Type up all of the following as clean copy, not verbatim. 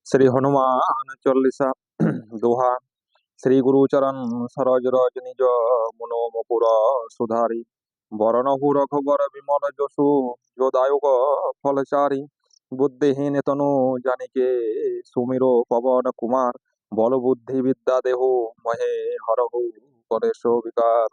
श्री हनुमान चालीसा दोहा। श्री गुरुचरण सरोज रज निज मनोमपुर सुधारी। बरनहु रघुबर विमल जसु जो दायक फलचारी। बुद्धिहीन तनु जानिके सुमिरो पवन कुमार। बल बुद्धि विद्या देहु महे हरहु कलेश विकार।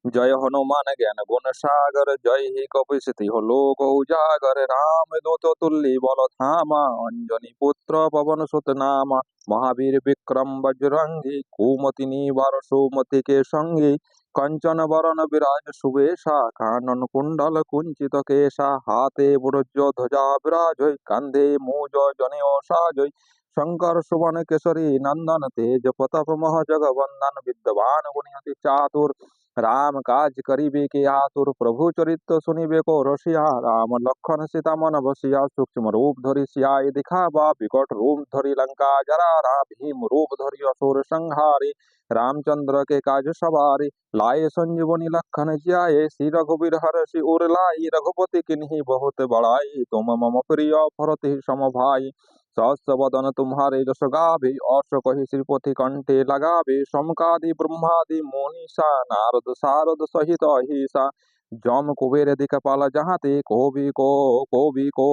जय हनुमान ज्ञान गुण सागर। जय ही कपि हो लोक उजागर। राम दूत तुल्य बल धामा। अंजनी पुत्र पवन सुत नामा। महावीर विक्रम बजरंगी। कुमति निवार सुमति के संगी। कंचन बरन विराज सुबेशा। कानन कुंडल कुंचित केशा। हाथे वज्र ध्वजा विराजय। कंधे मूज जनेऊ साजय। शंकर सुवन केसरी नंदन। तेज प्रताप मह जगवंदन। विद्वान गुणियति चातुर। राम काज करिबे के आतुर। प्रभु चरित्र सुनिबे को रसिया। राम लखन सीता मन बसिया। सूक्ष्म रूप धरि सियाई दिखावा। विकट रूप धरि लंका जरारा। भीम रूप धरि असुर संहारी। रामचंद्र के काज सवारी। लाए संजीवनी लखन जियाए। श्री रघुबीर हरषि उर लाई। रघुपति किन्ही बहुत बड़ाई। तुम मम प्रिय भरत सम भाई। सहस्र वदन तुम्हारे जस गावे। और कही श्रीपति कंठे लगावे। समकादि ब्रह्मादि मुनीसा। नारद सारद सहित अहिसा। जम कुबेर दिखपाल जहाते। को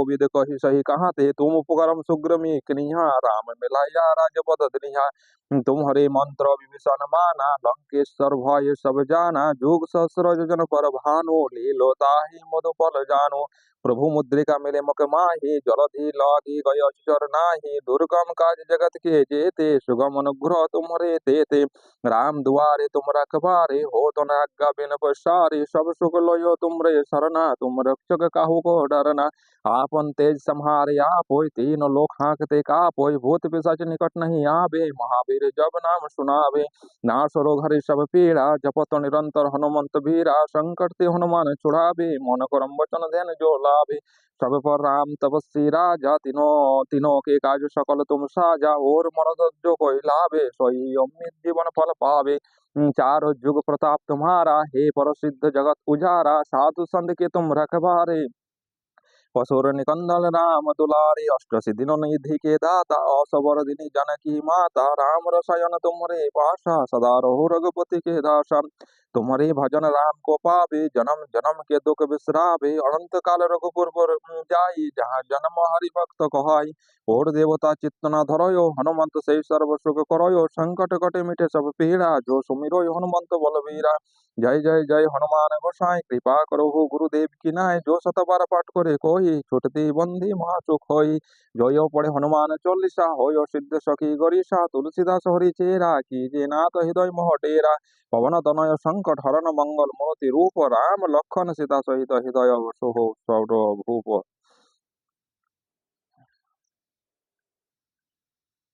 विद कही सही कहाते। तुम उपकरम सुग्रमी कनिहा। राम मिलाया राजपद दनिहा। तुम्हारे मंत्र विभीषण माना। लंकेश्वर भय सब जाना। जुग सहस्र जन पर भानु। लीलो ताहि मधुपल जानो। प्रभु मुद्रिका मिले मुख माहि। जलधि लागी गय अचर नाही। दुर्गम काज जगत के जेते। सुगम अनुग्रह तुम्हारे तेते। राम दुआरे तुम रखबारे। हो तो न आज्ञा बिन पसारे। सब सुख लयो तुमरे सरना। तुम रक्षक काहू को डरना। आपन तेज सम्हारे आपोय। तीन लोक हांकते कापोय। भूत पिशाच निकट नहीं आवे। महावीर जब नाम सुनावे। नाश रोग हरि सब पीड़ा। जपत निरंतर हनुमंत बीरा। संकट ते हनुमान छुड़ावे। मन करम वचन ध्यान जो लाभे। सब पर राम तपस्वी राजा। तीनों तीनों के काज सकल तुम साजा। और मन जो कोई लाभे। सोई अमृत जीवन फल पावे। चारों जुग प्रताप तुम्हारा। हे प्रसिद्ध जगत उजारा। साधु संत के तुम रखबारे। असुर निकंदन राम दुलारी। अष्ट सिद्धि निधि के दाता। असवर दिनी जनकी माता। राम रसायन तुम्हारे पासा। सदा रहो रघुपति के दासा। तुम्हारे भजन राम को पावे। जन्म जन्म के दुख बिसरावे। अनंत काल रघुपुर पुर जाई। जहाँ जन्म हरि भक्त कहाई। और देवता चित्त न धरयो। हनुमंत से सर्व सुख करयो। संकट कटे मिटे सब पीड़ा। जो सुमिरो हनुमंत बलवीरा। जय जय जय हनुमान गोसाई। कृपा करो गुरुदेव की नाय। जो सत बार पाठ करे कोई। छुटती बंदी महासुख होई। जयो पढ़े हनुमान चालीसा। होयो सिद्ध सखी गरीसा। तुलसीदास हरि चेरा। कीजे नाथ हृदय मोह डेरा। पवन तनय संकट हरन मंगल मूर्ति रूप। राम लखन सीता सहित हृदय सोहो सर्वभूप।